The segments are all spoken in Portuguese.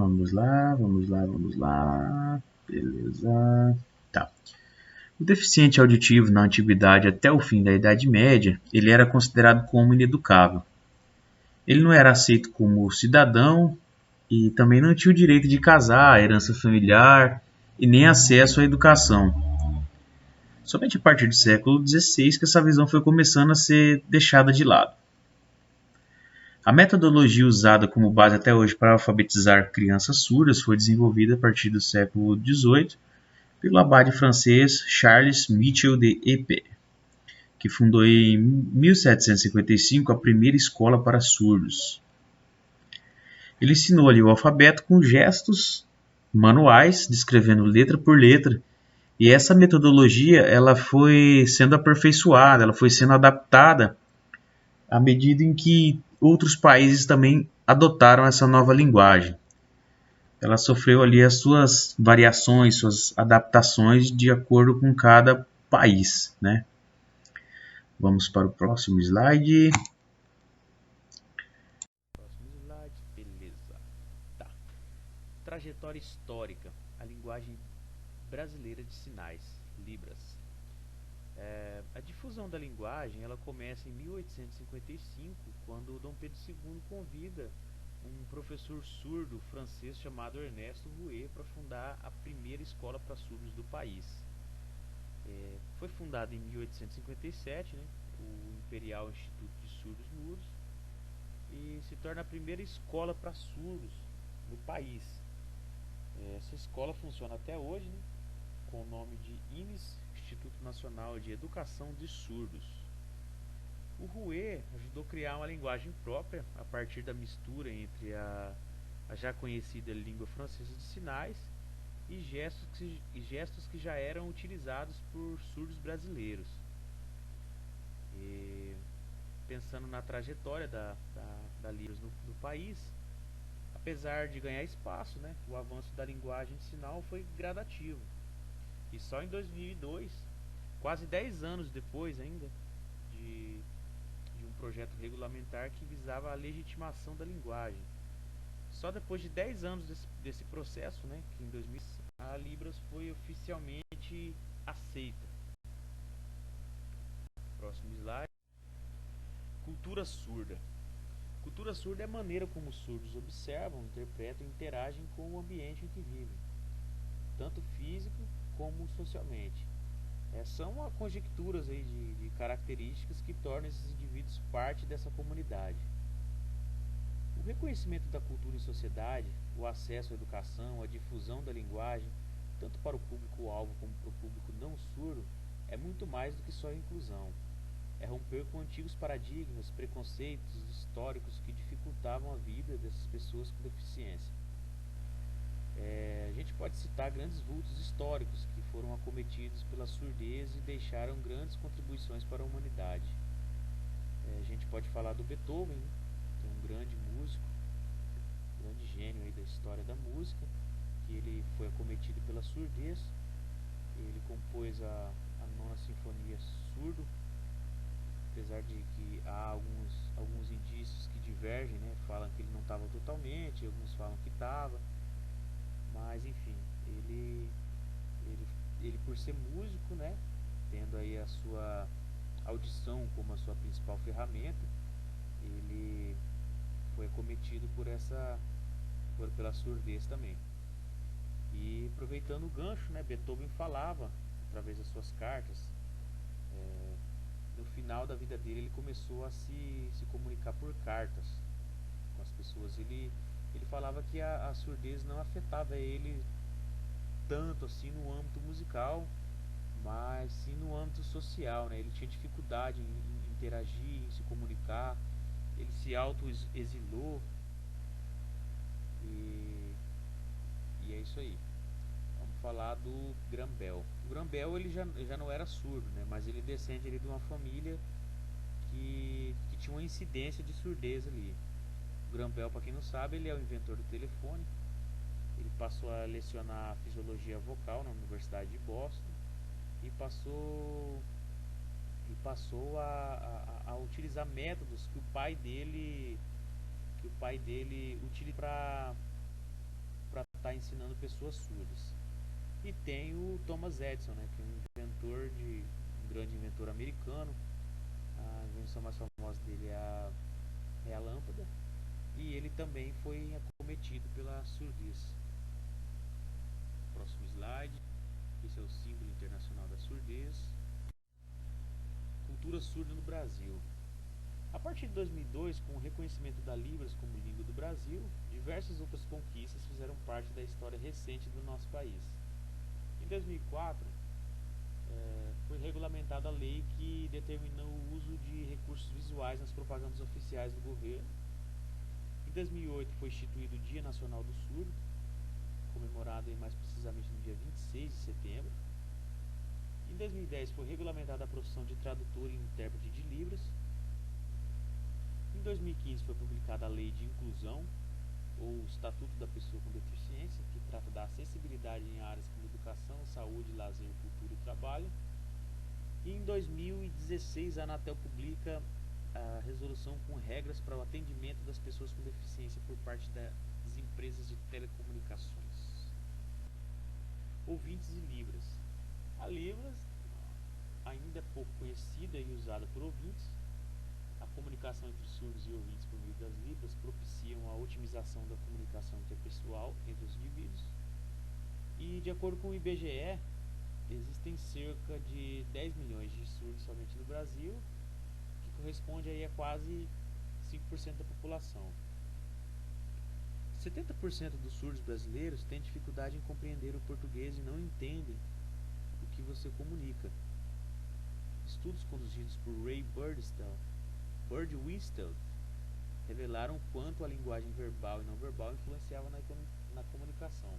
Vamos lá, vamos lá, vamos lá. Beleza. Tá. O deficiente auditivo na antiguidade até o fim da Idade Média, ele era considerado como ineducável. Ele não era aceito como cidadão e também não tinha o direito de casar, herança familiar e nem acesso à educação. Somente a partir do século XVI que essa visão foi começando a ser deixada de lado. A metodologia usada como base até hoje para alfabetizar crianças surdas foi desenvolvida a partir do século XVIII pelo abade francês Charles Michel de Epée, que fundou em 1755 a primeira escola para surdos. Ele ensinou ali o alfabeto com gestos manuais, descrevendo letra por letra, e essa metodologia ela foi sendo aperfeiçoada, ela foi sendo adaptada à medida em que outros países também adotaram essa nova linguagem. Ela sofreu ali as suas variações, suas adaptações de acordo com cada país, né? Vamos para o próximo slide. Próximo slide, beleza. Tá. Trajetória histórica, a linguagem brasileira de sinais, Libras. A difusão da linguagem ela começa em 1855, quando Dom Pedro II convida um professor surdo francês chamado Ernesto Rouet para fundar a primeira escola para surdos do país. Foi fundado em 1857, né, o Imperial Instituto de Surdos Mudos, e se torna a primeira escola para surdos no país. Essa escola funciona até hoje, né, com o nome de INES, Instituto Nacional de Educação de Surdos. O Rouet ajudou a criar uma linguagem própria a partir da mistura entre a já conhecida língua francesa de sinais e gestos que já eram utilizados por surdos brasileiros. E, pensando na trajetória da Libras no país, apesar de ganhar espaço, né, o avanço da linguagem de sinal foi gradativo. E só em 2002, quase 10 anos depois ainda, de um projeto regulamentar que visava a legitimação da linguagem. Só depois de 10 anos desse processo, né, que em 2000 a Libras foi oficialmente aceita. Próximo slide. Cultura surda. Cultura surda é a maneira como os surdos observam, interpretam e interagem com o ambiente em que vivem, tanto físico como socialmente. São conjecturas aí de características que tornam esses indivíduos parte dessa comunidade. O reconhecimento da cultura em sociedade, o acesso à educação, a difusão da linguagem, tanto para o público-alvo como para o público não surdo, é muito mais do que só inclusão. É romper com antigos paradigmas, preconceitos históricos que dificultavam a vida dessas pessoas com deficiência. A gente pode citar grandes vultos históricos que foram acometidos pela surdez e deixaram grandes contribuições para a humanidade. A gente pode falar do Beethoven, né? Que é um grande músico, um grande gênio aí da história da música, que ele foi acometido pela surdez. Ele compôs a nona sinfonia surdo, apesar de que há alguns indícios que divergem, né? Falam que ele não estava totalmente, alguns falam que estava. Mas enfim, ele por ser músico, né, tendo aí a sua audição como a sua principal ferramenta, ele foi acometido pela surdez também. E aproveitando o gancho, né, Beethoven falava através das suas cartas. No final da vida dele, ele começou a se comunicar por cartas com as pessoas. Ele falava que a surdez não afetava ele tanto assim no âmbito musical, mas sim no âmbito social, né? Ele tinha dificuldade em interagir, em se comunicar, ele se auto-exilou e, e é isso aí. Vamos falar do Grambel. O Grambel ele já não era surdo, né? Mas ele descende ali de uma família que tinha uma incidência de surdez ali. O Grambel, para quem não sabe, ele é o inventor do telefone. Ele passou a lecionar fisiologia vocal na Universidade de Boston e passou a utilizar métodos que o pai dele utiliza está ensinando pessoas surdas. E tem o Thomas Edison, né, que é um grande inventor americano. A invenção mais famosa dele é a lâmpada. E ele também foi acometido pela surdez. Próximo slide. Esse é o símbolo internacional da surdez. Cultura surda no Brasil. A partir de 2002, com o reconhecimento da Libras como língua do Brasil, diversas outras conquistas fizeram parte da história recente do nosso país. Em 2004, foi regulamentada a lei que determinou o uso de recursos visuais nas propagandas oficiais do governo. Em 2008, foi instituído o Dia Nacional do Surdo, comemorado mais precisamente no dia 26 de setembro. Em 2010, foi regulamentada a profissão de tradutor e intérprete de Libras. Em 2015, foi publicada a Lei de Inclusão, ou Estatuto da Pessoa com Deficiência, que trata da acessibilidade em áreas como educação, saúde, lazer, cultura e trabalho. E em 2016, a Anatel publica a resolução com regras para o atendimento das pessoas com deficiência por parte das empresas de telecomunicações. Ouvintes e Libras. A Libras ainda é pouco conhecida e usada por ouvintes. A comunicação entre surdos e ouvintes por meio das Libras propiciam a otimização da comunicação interpessoal entre os indivíduos. E de acordo com o IBGE, existem cerca de 10 milhões de surdos somente no Brasil, que corresponde aí a quase 5% da população. 70% dos surdos brasileiros têm dificuldade em compreender o português e não entendem o que você comunica. Estudos conduzidos por Ray Birdwhistell revelaram quanto a linguagem verbal e não verbal influenciava na comunicação.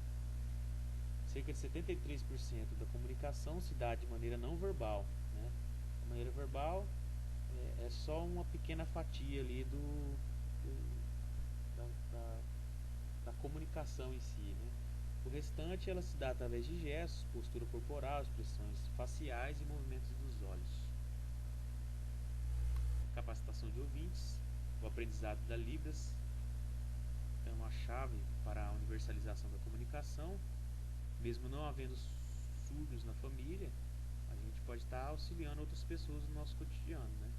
Cerca de 73% da comunicação se dá de maneira não verbal, né? A maneira verbal é só uma pequena fatia ali da comunicação em si, né? O restante ela se dá através de gestos, postura corporal, expressões faciais e movimentos dos olhos. Capacitação de ouvintes. O aprendizado da Libras é uma chave para a universalização da comunicação. Mesmo não havendo surdos na família, a gente pode estar auxiliando outras pessoas no nosso cotidiano, né?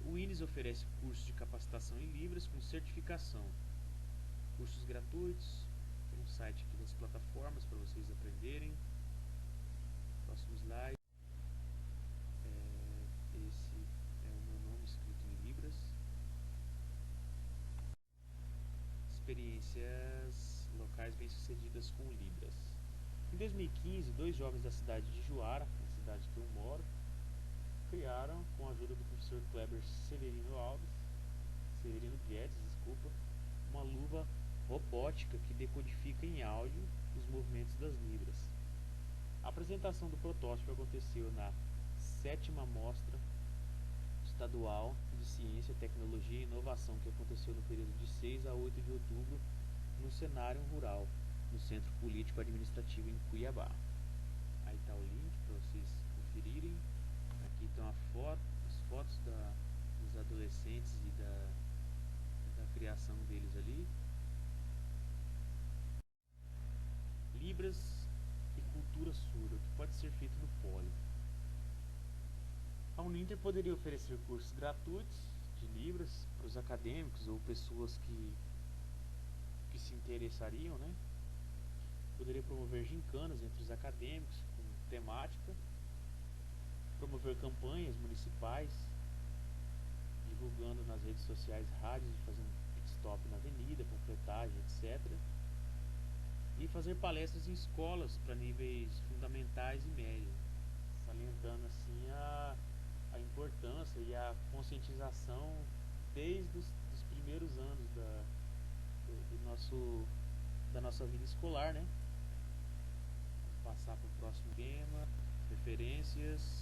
O INES oferece cursos de capacitação em Libras com certificação, cursos gratuitos. Tem um site aqui das plataformas para vocês aprenderem. Próximo slide. Esse é o meu nome escrito em Libras. Experiências locais bem-sucedidas com Libras. Em 2015, 2 jovens da cidade de Juara, a cidade que eu moro, criaram, com a ajuda do professor Kleber Severino Guedes, uma luva robótica que decodifica em áudio os movimentos das Libras. A apresentação do protótipo aconteceu na 7ª Mostra Estadual de Ciência, Tecnologia e Inovação, que aconteceu no período de 6 a 8 de outubro no Cenário Rural, no Centro Político Administrativo em Cuiabá. Aí está o link para vocês conferirem. Aqui estão as fotos dos adolescentes e da criação deles ali. Libras e cultura surda, o que pode ser feito no Poli. A Uninter poderia oferecer cursos gratuitos de Libras para os acadêmicos ou pessoas que se interessariam, né? Poderia promover gincanas entre os acadêmicos com temática, promover campanhas municipais, divulgando nas redes sociais, rádios, fazendo pit stop na avenida, panfletagem, etc. E fazer palestras em escolas para níveis fundamentais e médios, salientando assim a importância e a conscientização desde os primeiros anos da nossa vida escolar, né? Vou passar para o próximo tema, referências.